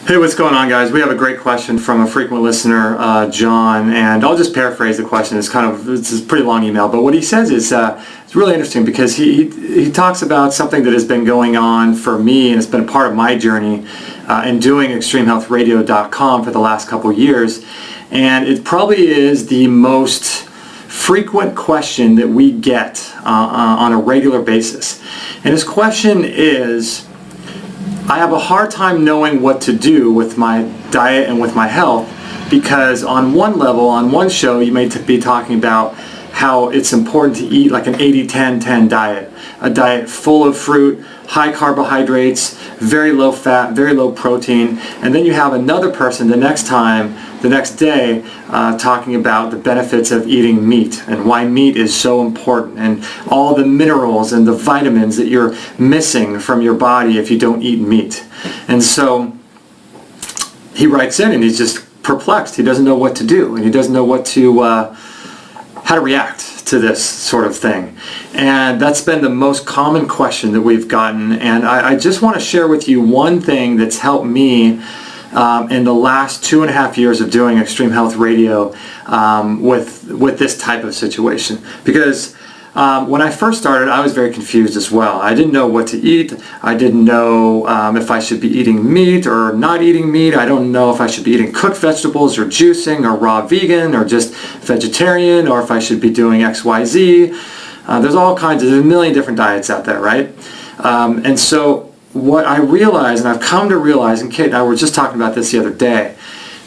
Hey, what's going on, guys? We have a great question from a frequent listener, John, and I'll just paraphrase the question. It's a pretty long email, but what he says is it's really interesting because he talks about something that has been going on for me, and it's been a part of my journey in doing extremehealthradio.com for the last couple years, and it probably is the most frequent question that we get on a regular basis. And his question is, I have a hard time knowing what to do with my diet and with my health, because on one level, on one show, you may be talking about how it's important to eat like an 80-10-10 diet, a diet full of fruit, high carbohydrates, very low fat, very low protein, and then you have another person the next day talking about the benefits of eating meat and why meat is so important and all the minerals and the vitamins that you're missing from your body if you don't eat meat. And so he writes in and he's just perplexed. He doesn't know what to do, and he doesn't know how to react to this sort of thing. And that's been the most common question that we've gotten, and I just want to share with you one thing that's helped me in the last 2.5 years of doing Extreme Health Radio with this type of situation. Because when I first started, I was very confused as well. I didn't know what to eat. I didn't know if I should be eating meat or not eating meat. I don't know if I should be eating cooked vegetables or juicing or raw vegan or just vegetarian, or if I should be doing XYZ. There's a million different diets out there, right? And so what I realized, and I've come to realize, and Kate and I were just talking about this the other day,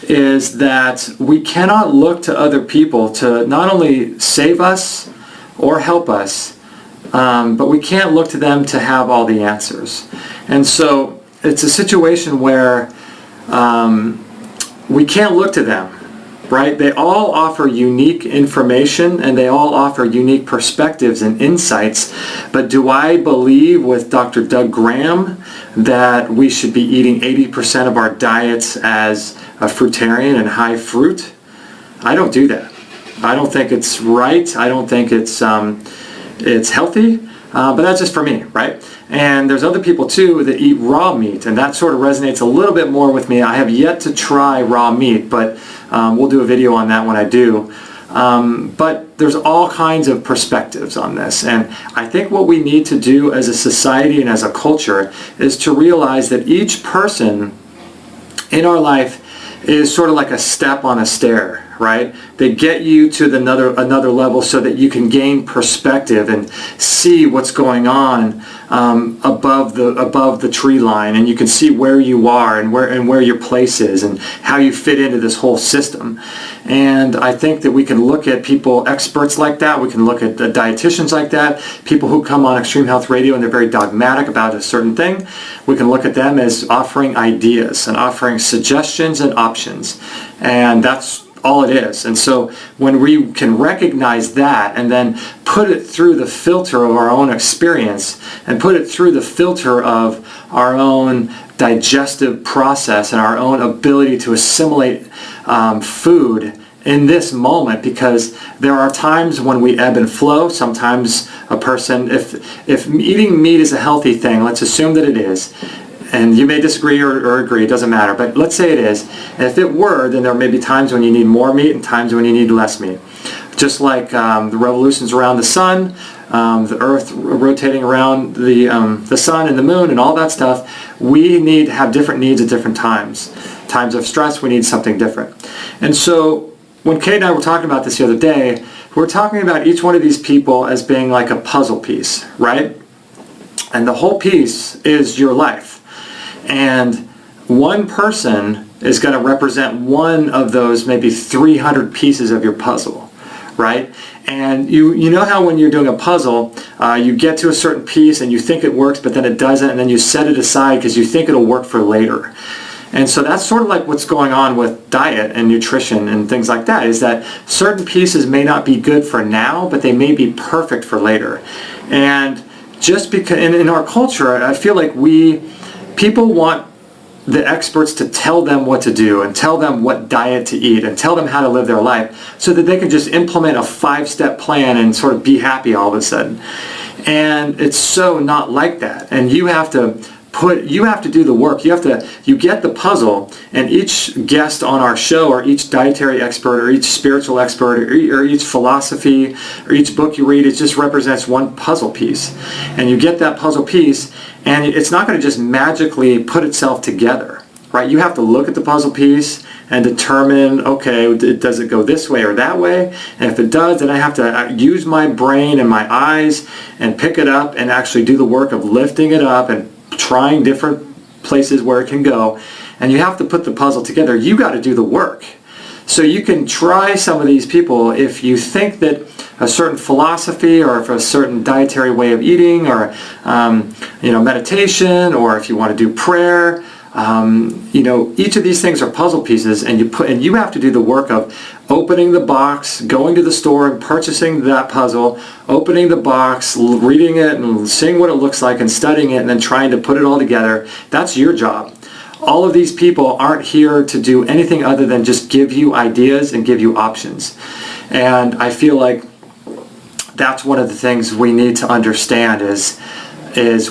is that we cannot look to other people to not only save us or help us, but we can't look to them to have all the answers. And so it's a situation where we can't look to them, right? They all offer unique information and they all offer unique perspectives and insights, but do I believe with Dr. Doug Graham that we should be eating 80% of our diets as a fruitarian and high fruit? I don't do that. I don't think it's right. I don't think it's healthy, but that's just for me, right? And there's other people too that eat raw meat, and that sort of resonates a little bit more with me. I have yet to try raw meat, but we'll do a video on that when I do. But there's all kinds of perspectives on this, and I think what we need to do as a society and as a culture is to realize that each person in our life is sort of like a step on a stair, right? They get you to another level so that you can gain perspective and see what's going on above the tree line, and you can see where you are and where your place is and how you fit into this whole system. And I think that we can look at people, experts like that. We can look at the dietitians like that, people who come on Extreme Health Radio and they're very dogmatic about a certain thing. We can look at them as offering ideas and offering suggestions and options, and that's all it is. And so when we can recognize that and then put it through the filter of our own experience and put it through the filter of our own digestive process and our own ability to assimilate food in this moment, because there are times when we ebb and flow. Sometimes a person, if eating meat is a healthy thing, let's assume that it is, and you may disagree or agree, it doesn't matter, but let's say it is. And if it were, then there may be times when you need more meat and times when you need less meat. Just like the revolutions around the sun, the earth rotating around the sun and the moon and all that stuff, we need to have different needs at different times. Times of stress, we need something different. And so when Kate and I were talking about this the other day, we were talking about each one of these people as being like a puzzle piece, right? And the whole piece is your life. And one person is going to represent one of those maybe 300 pieces of your puzzle, right? And you know how when you're doing a puzzle, you get to a certain piece and you think it works, but then it doesn't, and then you set it aside because you think it'll work for later. And so that's sort of like what's going on with diet and nutrition and things like that, is that certain pieces may not be good for now, but they may be perfect for later. And just because in our culture, I feel like people want the experts to tell them what to do and tell them what diet to eat and tell them how to live their life so that they can just implement a 5-step plan and sort of be happy all of a sudden. And it's so not like that. And you have to you have to do the work. You get the puzzle, and each guest on our show, or each dietary expert, or each spiritual expert, or each philosophy, or each book you read, it just represents one puzzle piece. And you get that puzzle piece, and it's not going to just magically put itself together, right? You have to look at the puzzle piece and determine, okay, does it go this way or that way? And if it does, then I have to use my brain and my eyes and pick it up and actually do the work of lifting it up and trying different places where it can go. And you have to put the puzzle together. You got to do the work. So you can try some of these people if you think that a certain philosophy, or if a certain dietary way of eating, or meditation, or if you want to do prayer. Each of these things are puzzle pieces, and you have to do the work of opening the box, going to the store and purchasing that puzzle, opening the box, reading it and seeing what it looks like and studying it, and then trying to put it all together. That's your job. All of these people aren't here to do anything other than just give you ideas and give you options. And I feel like that's one of the things we need to understand is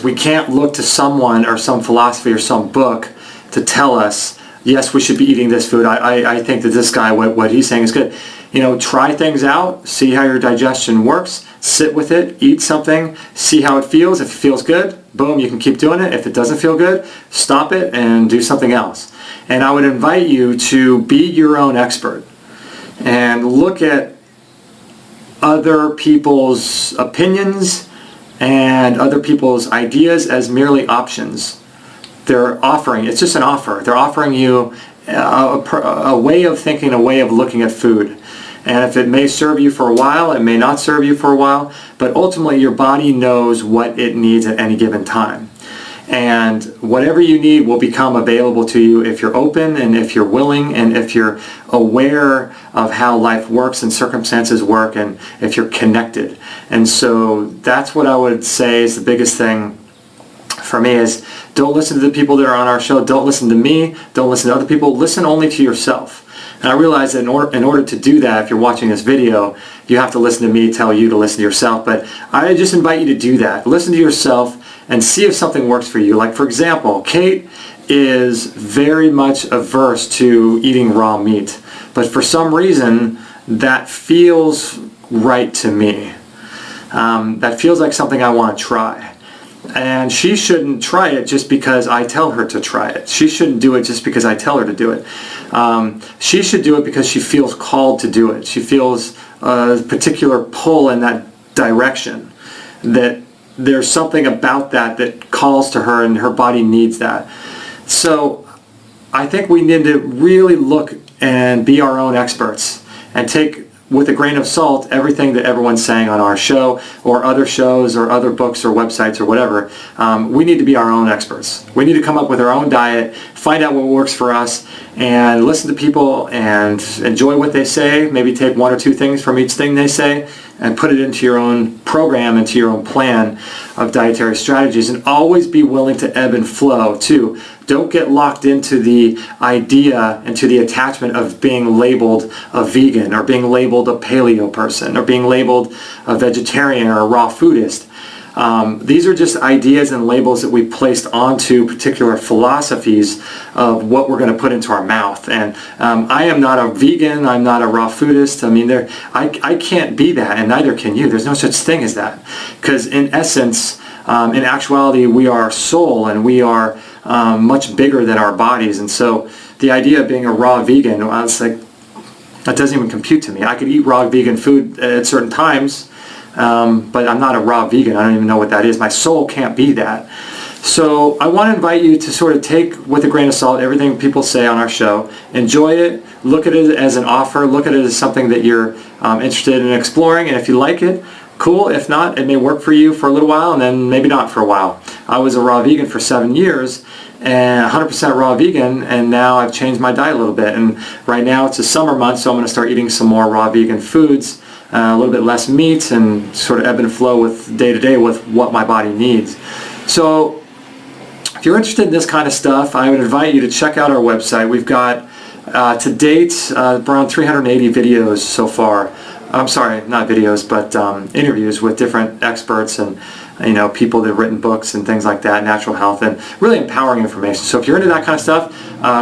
we can't look to someone or some philosophy or some book to tell us, yes, we should be eating this food. I think that this guy, what he's saying is good. Try things out, see how your digestion works, sit with it, eat something, see how it feels. If it feels good, boom, you can keep doing it. If it doesn't feel good, stop it and do something else. And I would invite you to be your own expert and look at other people's opinions and other people's ideas as merely options. It's just an offer. They're offering you a way of thinking, a way of looking at food. And if it may serve you for a while, it may not serve you for a while, but ultimately your body knows what it needs at any given time. And whatever you need will become available to you if you're open and if you're willing and if you're aware of how life works and circumstances work and if you're connected. And so that's what I would say is the biggest thing for me is don't listen to the people that are on our show. Don't listen to me. Don't listen to other people. Listen only to yourself. And I realize that in order to do that, if you're watching this video, you have to listen to me tell you to listen to yourself. But I just invite you to do that. Listen to yourself and see if something works for you. Like, for example, Kate is very much averse to eating raw meat. But for some reason, that feels right to me. That feels like something I want to try. And she shouldn't try it just because I tell her to try it. She shouldn't do it just because I tell her to do it. She should do it because she feels called to do it. She feels a particular pull in that direction. That there's something about that calls to her and her body needs that. So I think we need to really look and be our own experts and take with a grain of salt everything that everyone's saying on our show or other shows or other books or websites or whatever. We need to be our own experts. We need to come up with our own diet, find out what works for us, and listen to people and enjoy what they say. Maybe take one or two things from each thing they say and put it into your own program, into your own plan of dietary strategies, and always be willing to ebb and flow too. Don't get locked into the idea, into the attachment of being labeled a vegan or being labeled a paleo person or being labeled a vegetarian or a raw foodist. These are just ideas and labels that we placed onto particular philosophies of what we're going to put into our mouth. And I am not a vegan, I'm not a raw foodist. I mean, I can't be that, and neither can you. There's no such thing as that. Because in essence, in actuality, we are soul, and we are much bigger than our bodies. And so the idea of being a raw vegan, well, it's like, that doesn't even compute to me. I could eat raw vegan food at certain times, but I'm not a raw vegan. I don't even know what that is. My soul can't be that. So I want to invite you to sort of take with a grain of salt everything people say on our show. Enjoy it. Look at it as an offer. Look at it as something that you're interested in exploring. And if you like it, cool. If not, it may work for you for a little while and then maybe not for a while. I was a raw vegan for 7 years and 100% raw vegan, and now I've changed my diet a little bit. And right now it's a summer month, so I'm going to start eating some more raw vegan foods. A little bit less meat and sort of ebb and flow with day to day with what my body needs. So if you're interested in this kind of stuff, I would invite you to check out our website. We've got to date around 380 videos so far. I'm sorry, not videos, but interviews with different experts and people that have written books and things like that, natural health, and really empowering information. So if you're into that kind of stuff,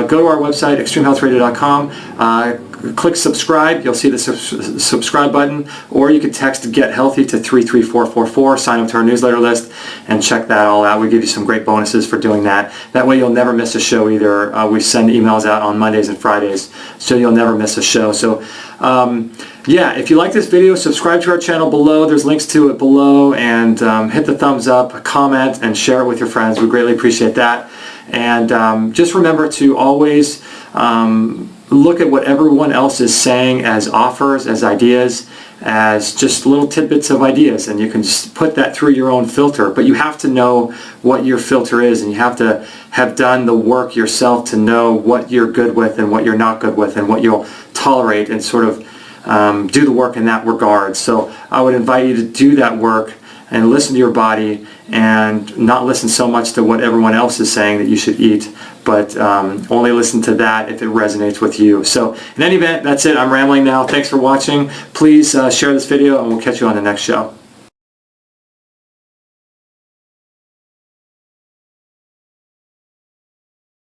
go to our website, extremehealthradio.com. Click subscribe. You'll see the subscribe button, or you could text Get Healthy to 33444. Sign up to our newsletter list and check that all out. We give you some great bonuses for doing that. That way you'll never miss a show either. We send emails out on Mondays and Fridays, so you'll never miss a show. So yeah, if you like this video, subscribe to our channel below. There's links to it below, and hit the thumbs up, comment, and share it with your friends. We greatly appreciate that. And just remember to always look at what everyone else is saying as offers, as ideas, as just little tidbits of ideas, and you can just put that through your own filter. But you have to know what your filter is, and you have to have done the work yourself to know what you're good with and what you're not good with and what you'll tolerate, and sort of do the work in that regard. So I would invite you to do that work and listen to your body, and not listen so much to what everyone else is saying that you should eat, but only listen to that if it resonates with you. So in any event, that's it. I'm rambling now. Thanks for watching. Please share this video, and we'll catch you on the next show.